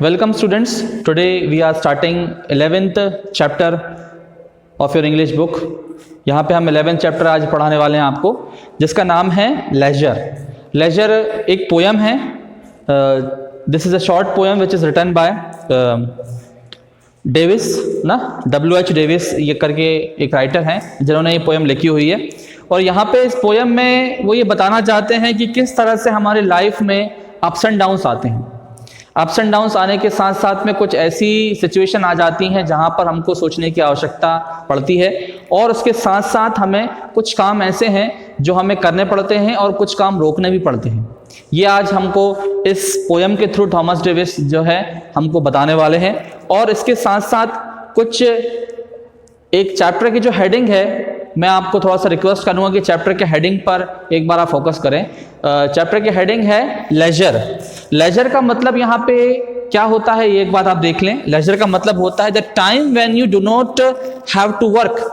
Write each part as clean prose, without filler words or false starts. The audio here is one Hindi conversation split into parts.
Welcome students. Today we are starting 11th chapter of your English book. यहाँ पे हम 11th chapter आज पढ़ाने वाले हैं आपको, जिसका नाम है Leisure. Leisure एक पोएम है. This is a short poem which is written by Davis ना W.H. डेविस ये करके एक राइटर हैं जिन्होंने ये पोएम लिखी हुई है. और यहाँ पे इस पोएम में वो ये बताना चाहते हैं कि किस तरह से हमारे लाइफ में अप्स एंड डाउन्स आते हैं. अप्स एंड डाउन्स आने के साथ साथ में कुछ ऐसी सिचुएशन आ जाती हैं जहाँ पर हमको सोचने की आवश्यकता पड़ती है, और उसके साथ साथ हमें कुछ काम ऐसे हैं जो हमें करने पड़ते हैं और कुछ काम रोकने भी पड़ते हैं. ये आज हमको इस पोएम के थ्रू थॉमस डेविस जो है हमको बताने वाले हैं. और इसके साथ साथ कुछ एक चैप्टर की जो हेडिंग है, मैं आपको थोड़ा सा रिक्वेस्ट करूंगा कि चैप्टर के हेडिंग पर एक बार आप फोकस करें. चैप्टर की हेडिंग है लेजर. लेजर का मतलब यहाँ पे क्या होता है, ये एक बात आप देख लें. लेजर का मतलब होता है the time when you do not have to work.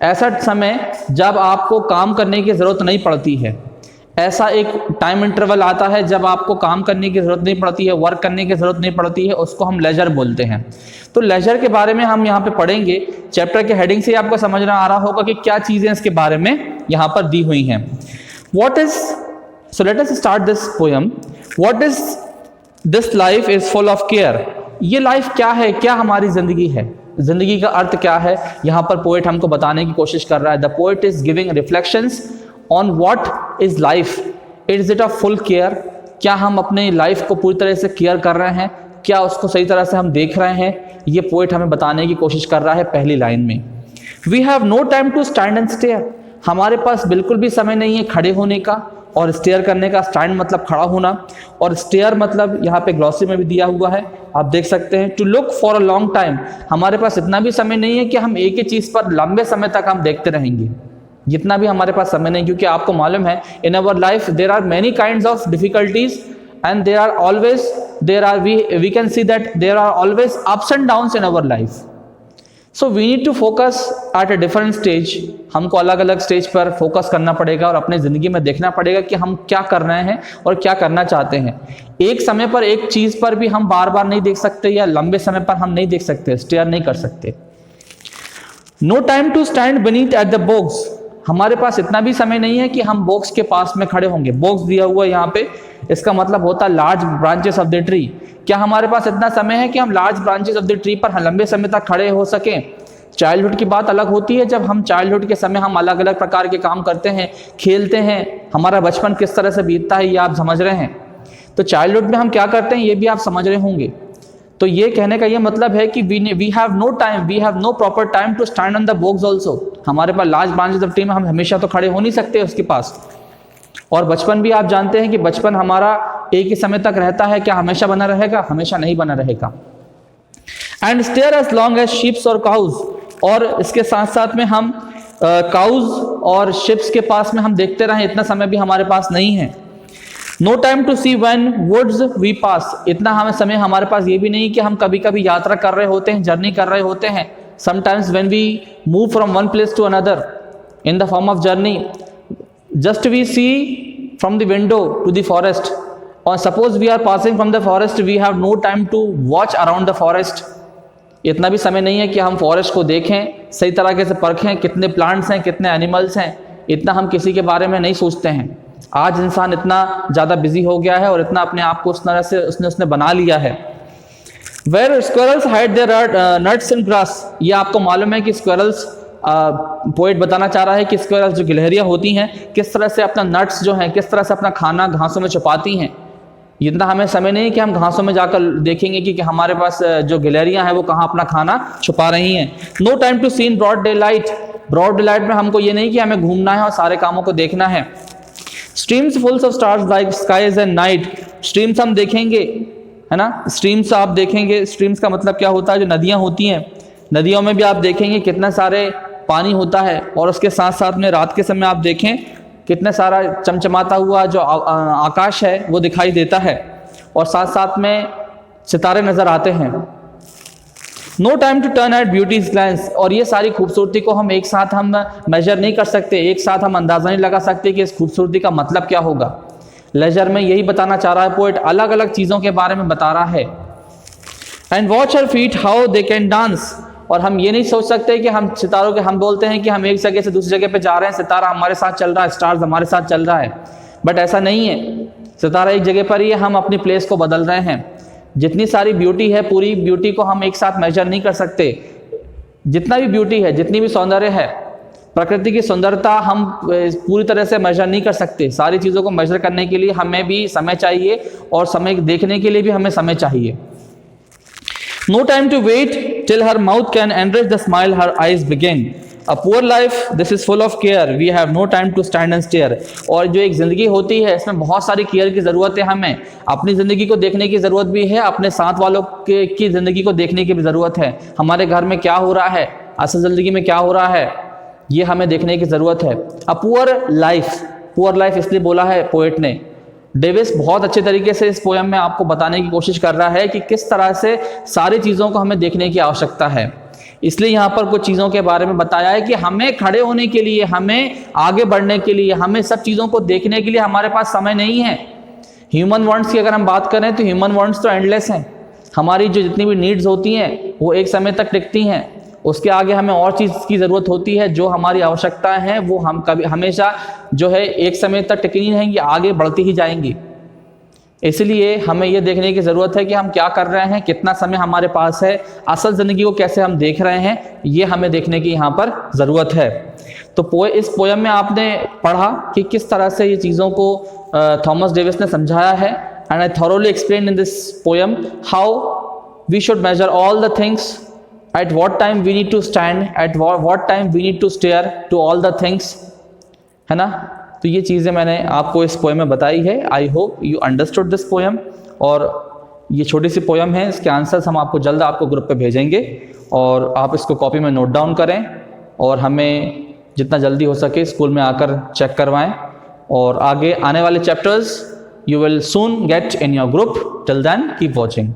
ऐसा समय जब आपको काम करने की जरूरत नहीं पड़ती है. ऐसा एक टाइम इंटरवल आता है जब आपको काम करने की जरूरत नहीं पड़ती है, वर्क करने की जरूरत नहीं पड़ती है, उसको हम लेजर बोलते हैं. तो लेजर के बारे में हम यहाँ पे पढ़ेंगे. चैप्टर के हेडिंग से आपको समझना आ रहा होगा कि क्या चीजें इसके बारे में यहाँ पर दी हुई हैं. So let us start this poem. What is this life is full of care. ये लाइफ क्या है, क्या हमारी जिंदगी है, जिंदगी का अर्थ क्या है, यहाँ पर पोएट हमको बताने की कोशिश कर रहा है. The poet is giving reflections on what is life. Is it a full care. क्या हम अपने लाइफ को पूरी तरह से केयर कर रहे हैं, क्या उसको सही तरह से हम देख रहे हैं, ये पोएट हमें बताने की कोशिश कर रहा है पहली लाइन में. We have no time to stand and stare. हमारे पास बिल्कुल भी समय नहीं है खड़े होने का और स्टेयर करने का. स्टैंड मतलब खड़ा होना, और स्टेयर मतलब यहाँ पे ग्लॉसरी में भी दिया हुआ है, आप देख सकते हैं. To look for a long time. हमारे पास इतना भी समय नहीं है कि हम एक ही चीज पर लंबे समय तक हम देखते रहेंगे. जितना भी हमारे पास समय नहीं, क्योंकि आपको मालूम है in our life there are many kinds of difficulties and we can see that there are always ups and downs in our life. So we need to focus at a different stage. हमको अलग अलग स्टेज पर फोकस करना पड़ेगा और अपने ज़िंदगी में देखना पड़ेगा कि हम क्या कर रहे हैं और क्या करना चाहते हैं. एक समय पर एक चीज़ पर भी हम बार बार नहीं देख सकते, या लंबे समय पर हम नहीं देख सकते, स्टेयर नहीं कर सकते. No time to stand beneath at the box. हमारे पास इतना भी समय नहीं है कि हम बॉक्स के पास में खड़े होंगे. बॉक्स दिया हुआ है यहाँ पे, इसका मतलब होता है large branches of the tree. क्या हमारे पास इतना समय है कि हम large branches of the tree पर लंबे समय तक खड़े हो सकें? चाइल्डहुड की बात अलग होती है. जब हम चाइल्डहुड के समय हम अलग अलग प्रकार के काम करते हैं, खेलते हैं, हमारा बचपन किस तरह से बीतता है ये आप समझ रहे हैं. तो चाइल्डहुड में हम क्या करते हैं ये भी आप समझ रहे होंगे. तो ये कहने का ये मतलब है कि we have no time, we have no proper time to stand on the box also. हमारे पास लार्ज ब्रांचेस ऑफ ट्री में हम हमेशा तो खड़े हो नहीं सकते उसके पास. और बचपन भी आप जानते हैं कि बचपन हमारा एक ही समय तक रहता है. क्या हमेशा बना रहेगा? हमेशा नहीं बना रहेगा. And stare as long as ships और काउज. और इसके साथ साथ में हम काउज और शिप्स के पास में हम देखते रहें, इतना समय भी हमारे पास नहीं है. No time to see when woods we pass. इतना हमें समय हमारे पास ये भी नहीं कि हम कभी कभी यात्रा कर रहे होते हैं, जर्नी कर रहे होते हैं. Sometimes when we move from one place to another in the form of journey, just we see from the window to the forest. और suppose we are passing from the forest, we have no time to watch around the forest. इतना भी समय नहीं है कि हम फॉरेस्ट को देखें, सही तरीके से परखें कितने प्लांट्स हैं, कितने एनिमल्स हैं. इतना हम किसी के बारे में नहीं सोचते हैं. आज इंसान इतना ज़्यादा बिजी हो गया है और इतना अपने आप को उस तरह से उसने बना लिया है. Where squirrels hide their nuts in grass. ये आपको मालूम है कि स्क्वेरल्स, पोएट बताना चाह रहा है कि स्क्वेरल्स जो गिलहरियाँ होती हैं किस तरह से अपना नट्स जो हैं, किस तरह से अपना खाना घासों में छुपाती हैं. इतना हमें समय नहीं है कि हम घासों में जाकर देखेंगे कि हमारे पास जो गिलहरियाँ हैं वो कहाँ अपना खाना छुपा रही हैं. No time to see in broad daylight. Broad daylight में हमको ये नहीं कि हमें घूमना है और सारे कामों को देखना है. Streams fulls of stars like skies and night. Streams हम देखेंगे, है ना. स्ट्रीम्स आप देखेंगे, स्ट्रीम्स का मतलब क्या होता है, जो नदियाँ होती हैं, नदियों में भी आप देखेंगे कितना सारे पानी होता है. और उसके साथ साथ में रात के समय आप देखें कितना सारा चमचमाता हुआ जो आकाश है वो दिखाई देता है, और साथ साथ में सितारे नजर आते हैं. No time to turn at beauty's glance. और ये सारी खूबसूरती को हम एक साथ हम मेजर नहीं कर सकते, एक साथ हम अंदाजा नहीं लगा सकते कि इस खूबसूरती का मतलब क्या होगा. लेजर में यही बताना चाह रहा है पोएट, अलग अलग चीज़ों के बारे में बता रहा है. And watch her feet how they can dance. और हम ये नहीं सोच सकते कि हम सितारों के, हम बोलते हैं कि हम एक जगह से दूसरी जगह पे जा रहे हैं, सितारा हमारे साथ चल रहा है, स्टार्स हमारे साथ चल रहा है, बट ऐसा नहीं है। सितारा एक जगह पर ही है, हम अपनी प्लेस को बदल रहे हैं। जितनी सारी ब्यूटी है, पूरी ब्यूटी को हम एक साथ मेजर नहीं कर सकते। जितना भी ब्यूटी है, जितनी भी सौंदर्य है, प्रकृति की सुंदरता हम पूरी तरह से मेजर नहीं कर सकते। सारी चीज़ों को मेजर करने के लिए हमें भी समय चाहिए, और समय देखने के लिए भी हमें समय चाहिए। No time to wait till her mouth can enrich the smile her eyes begin. A poor life, this is full of care. We have no time to stand and stare. और जो एक ज़िंदगी होती है, इसमें बहुत सारी केयर की ज़रूरत है। हमें अपनी ज़िंदगी को देखने की ज़रूरत भी है, अपने साथ वालों की ज़िंदगी को देखने की भी ज़रूरत है। हमारे घर में क्या हो रहा है, असल ज़िंदगी में क्या हो रहा है, ये हमें देखने की ज़रूरत है। अ पुअर लाइफ इसलिए बोला है पोएट ने। डेविस बहुत अच्छे तरीके से इस पोयम में आपको बताने की कोशिश कर रहा है कि किस तरह से सारी चीज़ों को हमें देखने की आवश्यकता है। इसलिए यहाँ पर कुछ चीज़ों के बारे में बताया है कि हमें खड़े होने के लिए, हमें आगे बढ़ने के लिए, हमें सब चीज़ों को देखने के लिए हमारे पास समय नहीं है। ह्यूमन वांट्स की अगर हम बात करें तो ह्यूमन वांट्स तो एंडलेस हैं। हमारी जो जितनी भी नीड्स होती हैं वो एक समय तक टिकती हैं, उसके आगे हमें और चीज़ की ज़रूरत होती है। जो हमारी आवश्यकताएं हैं वो हम कभी हमेशा जो है एक समय तक टिकनी रहेंगी, आगे बढ़ती ही जाएंगी। इसलिए हमें ये देखने की ज़रूरत है कि हम क्या कर रहे हैं, कितना समय हमारे पास है, असल ज़िंदगी को कैसे हम देख रहे हैं, ये हमें देखने की यहाँ पर ज़रूरत है। तो इस पोयम में आपने पढ़ा कि किस तरह से ये चीज़ों को थॉमस डेविस ने समझाया है। And I thoroughly explain in this poem how we should measure all the things, at what time we need to stand, at what time we need to stare to all the things, है ना। तो ये चीज़ें मैंने आपको इस पोएम में बताई है। I hope you understood this poem. और ये छोटी सी पोएम है, इसके आंसर्स हम आपको जल्द आपको ग्रुप पे भेजेंगे, और आप इसको कॉपी में नोट डाउन करें, और हमें जितना जल्दी हो सके स्कूल में आकर चेक करवाएं। और आगे आने वाले chapters you will soon get in your group. Till then keep watching.